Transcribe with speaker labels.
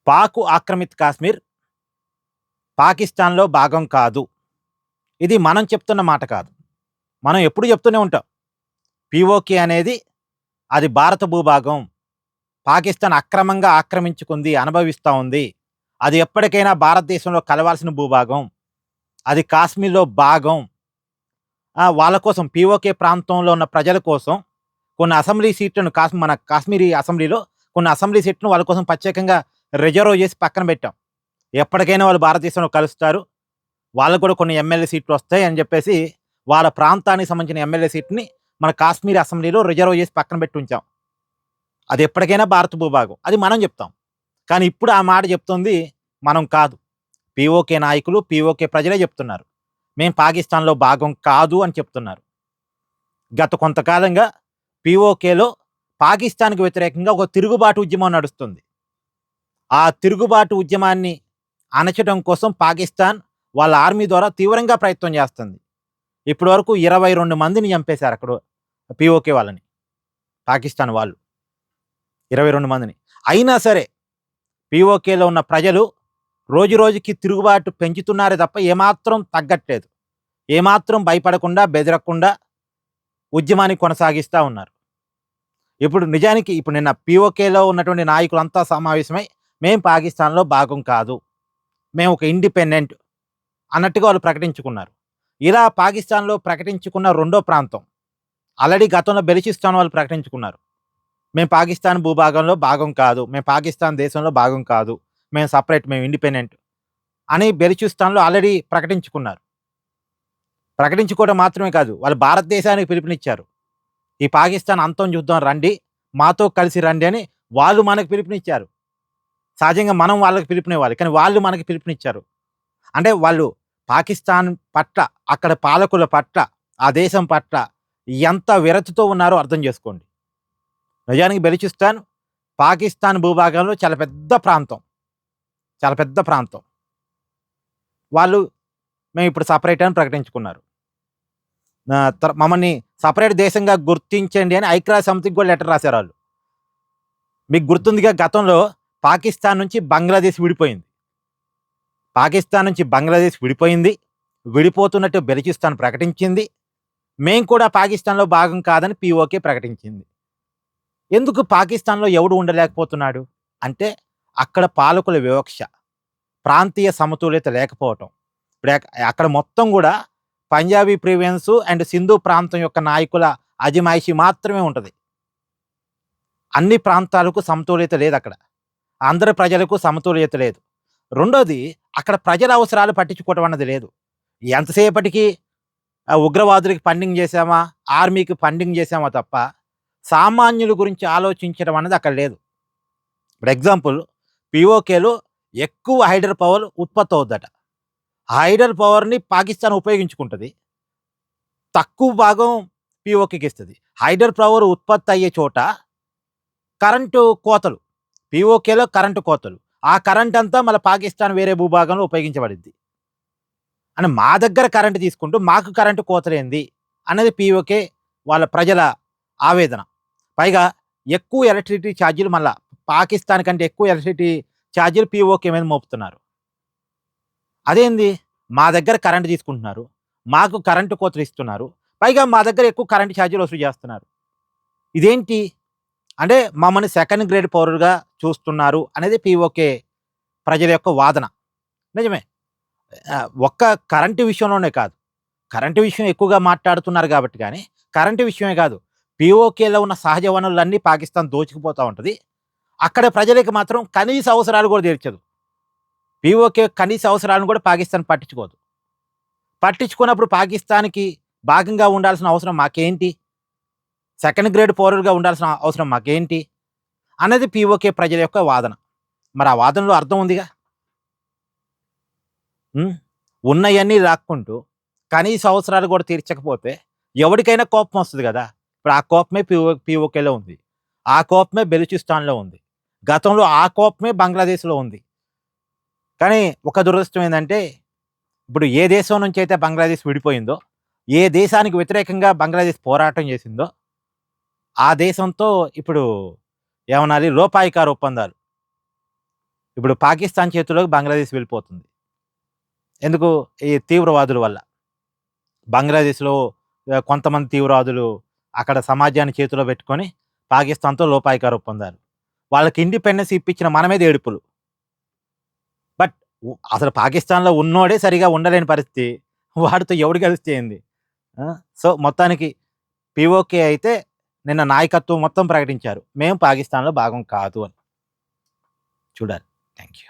Speaker 1: పాక్ ఆక్రమిత కాశ్మీర్ పాకిస్తాన్‌లో భాగం కాదు. ఇది మనం చెప్తున్న మాట కాదు. మనం ఎప్పుడు చెప్తూనే ఉంటాం. పీఓకే అనేది అది భారత భూభాగం. పాకిస్తాన్ అక్రమంగా ఆక్రమించుకుంది, అనుభవిస్తా ఉంది. అది ఎప్పటికైనా భారతదేశంలో కలవాల్సిన భూభాగం. అది కాశ్మీర్‌లో భాగం. వాళ్ళ కోసం పీఓకే ప్రాంతంలో ఉన్న ప్రజల కోసం కొన్ని అసెంబ్లీ సీట్లను మన కాశ్మీరీ అసెంబ్లీలో కొన్ని అసెంబ్లీ సీట్‌లను వాళ్ళ కోసం ప్రత్యేకంగా రిజర్వ్ చేసి పక్కన పెట్టాం. ఎప్పటికైనా వాళ్ళు భారతదేశంలో కలుస్తారు. వాళ్ళకి కూడా కొన్ని ఎమ్మెల్యే సీట్లు వస్తాయి అని చెప్పేసి వాళ్ళ ప్రాంతానికి సంబంధించిన ఎమ్మెల్యే సీట్‌ని మన కాశ్మీర్ అసెంబ్లీలో రిజర్వ్ చేసి పక్కన పెట్టి ఉంచాం. అది ఎప్పటికైనా భారత భూభాగం. అది మనం చెప్తాం. కానీ ఇప్పుడు ఆ మాట చెప్తుంది మనం కాదు. పీఓకే నాయకులు, పీఓకే ప్రజలే చెప్తున్నారు. మేము పాకిస్తాన్‌లో భాగం కాదు అని చెప్తున్నారు. గత కొంతకాలంగా పీఓకేలో పాకిస్తాన్‌కి వ్యతిరేకంగా ఒక తిరుగుబాటు ఉద్యమం నడుస్తుంది. ఆ తిరుగుబాటు ఉద్యమాన్ని అణచడం కోసం పాకిస్తాన్ వాళ్ళ ఆర్మీ ద్వారా తీవ్రంగా ప్రయత్నం చేస్తుంది. ఇప్పటి వరకు 22 మందిని చంపేశారు అక్కడ పీఓకే వాళ్ళని. పాకిస్తాన్ వాళ్ళు 22 మందిని. అయినా సరే పీఓకేలో ఉన్న ప్రజలు రోజు రోజుకి తిరుగుబాటు పెంచుతున్నారే తప్ప ఏమాత్రం తగ్గట్లేదు. ఏమాత్రం భయపడకుండా, బెదరకుండా ఉద్యమాన్ని కొనసాగిస్తా ఉన్నారు. ఇప్పుడు నిజానికి ఇప్పుడు నిన్న పీఓకేలో ఉన్నటువంటి నాయకులంతా సమావేశమై మేము పాకిస్తాన్‌లో భాగం కాదు. మేము ఒక ఇండిపెండెంట్ అన్నట్టుగా వాళ్ళు ప్రకటించుకున్నారు. ఇలా పాకిస్తాన్‌లో ప్రకటించుకున్న రెండో ప్రాంతం ఆల్రెడీ గతంలో బెలూచిస్తాన్ వాళ్ళు ప్రకటించుకున్నారు. మేము పాకిస్తాన్ భూభాగంలో భాగం కాదు. మేము పాకిస్తాన్ దేశంలో భాగం కాదు. మేము సెపరేట్, మేము ఇండిపెండెంట్ అని బెలూచిస్తాన్‌లో ఆల్రెడీ ప్రకటించుకున్నారు. ప్రకటించుకోవడం మాత్రమే కాదు, వాళ్ళు భారతదేశానికి పిలుపునిచ్చారు. ఈ పాకిస్తాన్ అంతం చూద్దాం రండి, మాతో కలిసి రండి అని వాళ్ళు మనకు పిలుపునిచ్చారు. సహజంగా మనం వాళ్ళకి పిలుపునివ్వాలి. కానీ వాళ్ళు మనకి పిలుపునిచ్చారు. అంటే వాళ్ళు పాకిస్తాన్ పట్ల, అక్కడ పాలకుల పట్ల, ఆ దేశం పట్ల ఎంత విరక్తితో ఉన్నారో అర్థం చేసుకోండి. నిజానికి బెలూచిస్తాన్ పాకిస్తాన్ భూభాగంలో చాలా పెద్ద ప్రాంతం. చాలా పెద్ద ప్రాంతం. వాళ్ళు మేము ఇప్పుడు సెపరేట్ అని ప్రకటించుకున్నారు. మమ్మల్ని సెపరేట్ దేశంగా గుర్తించండి అని ఐక్యరాజ్య సమితికి కూడా లెటర్ రాశారు వాళ్ళు. మీకు గుర్తుందిగా, గతంలో పాకిస్తాన్ నుంచి బంగ్లాదేశ్ విడిపోయింది. పాకిస్తాన్ నుంచి బంగ్లాదేశ్ విడిపోయింది. విడిపోతున్నట్టు బెలూచిస్తాన్ ప్రకటించింది. మేము కూడా పాకిస్తాన్‌లో భాగం కాదని పీఓకే ప్రకటించింది. ఎందుకు పాకిస్తాన్‌లో ఎవడు ఉండలేకపోతున్నాడు అంటే అక్కడ పాలకుల వివక్ష, ప్రాంతీయ సమతుల్యత లేకపోవటం. ఇప్పుడు అక్కడ మొత్తం కూడా పంజాబీ ప్రివియన్స్ అండ్ సింధు ప్రాంతం యొక్క నాయకుల అజమాయిషీ మాత్రమే ఉంటది. అన్ని ప్రాంతాలకు సమతుల్యత లేదు అక్కడ. అందరి ప్రజలకు సమతుల్యత లేదు. రెండోది, అక్కడ ప్రజల అవసరాలు పట్టించుకోవటం అన్నది లేదు. ఎంతసేపటికి ఉగ్రవాదులకి ఫండింగ్ చేశామా, ఆర్మీకి ఫండింగ్ చేశామా తప్ప సామాన్యుల గురించి ఆలోచించడం అన్నది అక్కడ లేదు. ఇప్పుడు ఎగ్జాంపుల్, పీఓకేలో ఎక్కువ హైడర్ పవర్ ఉత్పత్తి అవుద్దట. హైడర్ పవర్‌ని పాకిస్తాన్ ఉపయోగించుకుంటది. తక్కువ భాగం పీఓకేకి ఇస్తది. హైడర్ పవర్ ఉత్పత్తి అయ్యే చోట కరెంటు కోతలు, పీఓకేలో కరెంటు కోతలు. ఆ కరెంట్ అంతా మళ్ళీ పాకిస్తాన్ వేరే భూభాగంలో ఉపయోగించబడిద్ది. అని మా దగ్గర కరెంట్ తీసుకుంటూ మాకు కరెంటు కోతలేంది అనేది పీఓకే వాళ్ళ ప్రజల ఆవేదన. పైగా ఎక్కువ ఎలక్ట్రిసిటీ ఛార్జీలు, మళ్ళా పాకిస్తాన్ కంటే ఎక్కువ ఎలక్ట్రిసిటీ ఛార్జీలు పీఓకే మీద మోపుతున్నారు. అదేంది, మా దగ్గర కరెంట్ తీసుకుంటున్నారు, మాకు కరెంటు కోతలు ఇస్తున్నారు, పైగా మా దగ్గర ఎక్కువ కరెంటు ఛార్జీలు వసూలు చేస్తున్నారు. ఇదేంటి అంటే మమ్మల్ని సెకండ్ గ్రేడ్ పౌరులుగా చూస్తున్నారు అనేది పీఓకే ప్రజల యొక్క వాదన. నిజమే. ఒక్క కరెంటు విషయంలోనే కాదు, కరెంటు విషయం ఎక్కువగా మాట్లాడుతున్నారు కాబట్టి కానీ కరెంటు విషయమే కాదు, పీఓకేలో ఉన్న సహజ వనరులన్నీ పాకిస్తాన్ దోచుకుపోతూ ఉంటుంది. అక్కడ ప్రజలకు మాత్రం కనీస అవసరాలు కూడా తీర్చదు. పీఓకే కనీస అవసరాలను కూడా పాకిస్తాన్ పట్టించుకోదు. పట్టించుకున్నప్పుడు పాకిస్తాన్‌కి భాగంగా ఉండాల్సిన అవసరం మాకేంటి? సెకండ్ గ్రేడ్ పౌరులుగా ఉండాల్సిన అవసరం మాకేంటి? అన్నది పీఓకే ప్రజల యొక్క వాదన. మరి ఆ వాదనలో అర్థం ఉందిగా. ఉన్నయన్నీ లాక్కుంటూ కనీస అవసరాలు కూడా తీర్చకపోతే ఎవడికైనా కోపం వస్తది కదా. ఇప్పుడు ఆ కోపమే పీఓకేలో ఉంది. ఆ కోపమే బెలూచిస్తాన్‌లో ఉంది. గతంలో ఆ కోపమే బంగ్లాదేశ్‌లో ఉంది. కానీ ఒక దురదృష్టం ఏందంటే, ఇప్పుడు ఏ దేశం నుంచి అయితే బంగ్లాదేశ్ విడిపోయిందో, ఏ దేశానికి వ్యతిరేకంగా బంగ్లాదేశ్ పోరాటం చేసిందో, ఆ దేశంతో ఇప్పుడు ఏమనాలి, లోపాయికార ఒప్పందాలు. ఇప్పుడు పాకిస్తాన్ చేతిలోకి బంగ్లాదేశ్ వెళ్ళిపోతుంది. ఎందుకు? ఈ తీవ్రవాదుల వల్ల. బంగ్లాదేశ్‌లో కొంతమంది తీవ్రవాదులు అక్కడ సమాజాన్ని చేతిలో పెట్టుకొని పాకిస్తాన్‌తో లోపాయికారు ఒప్పందాలు. వాళ్ళకి ఇండిపెండెన్స్ ఇప్పించిన మన మీద ఏడుపులు. బట్ అసలు పాకిస్తాన్‌లో ఉన్నోడే సరిగ్గా ఉండలేని పరిస్థితి. వాడితో ఎవడు కలిస్తే ఏంది? ఆ! సో, మొత్తానికి పీఓకే అయితే నిన్న నాయకత్వం మొత్తం ప్రకటించారు. మేము పాకిస్తాన్‌లో భాగం కాదు అని. చూడాలి. Thank you.